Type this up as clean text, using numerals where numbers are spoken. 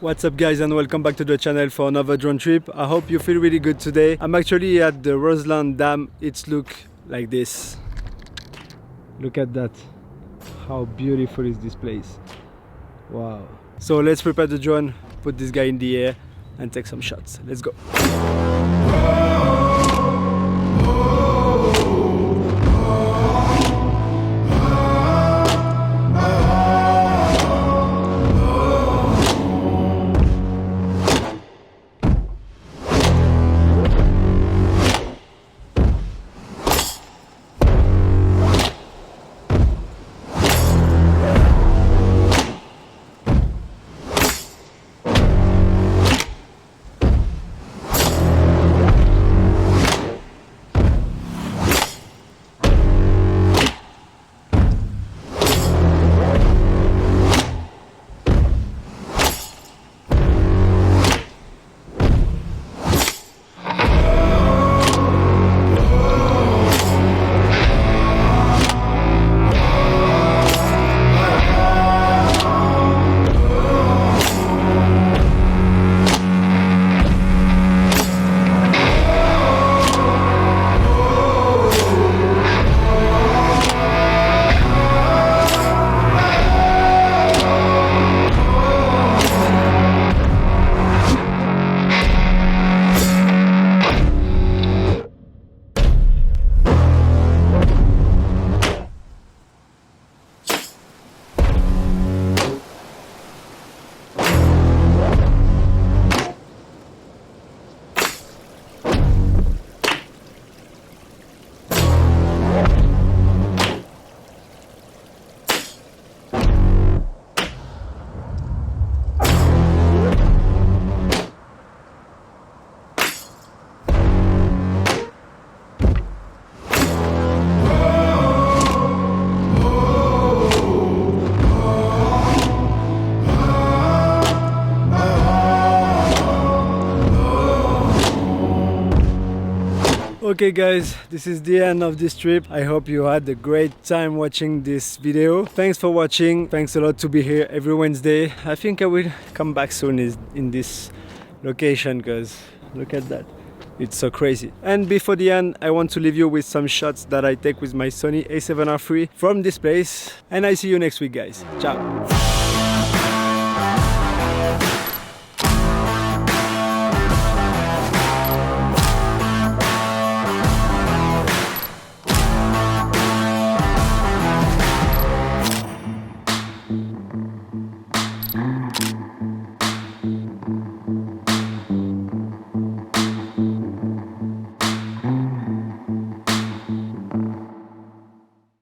What's up guys, and welcome back to the channel for another drone trip. I hope you feel really good today. I'm actually at the Roselend Dam. It's look like this. Look at that. How beautiful is this place. Wow. So let's prepare the drone, put this guy in the air and take some shots. Let's go. Okay guys, this is the end of this trip. I hope you had a great time watching this video. Thanks for watching. Thanks a lot to be here every Wednesday. I think I will come back soon in this location because look at that. It's so crazy. And before the end, I want to leave you with some shots that I take with my Sony A7R III from this place. And I see you next week guys. Ciao.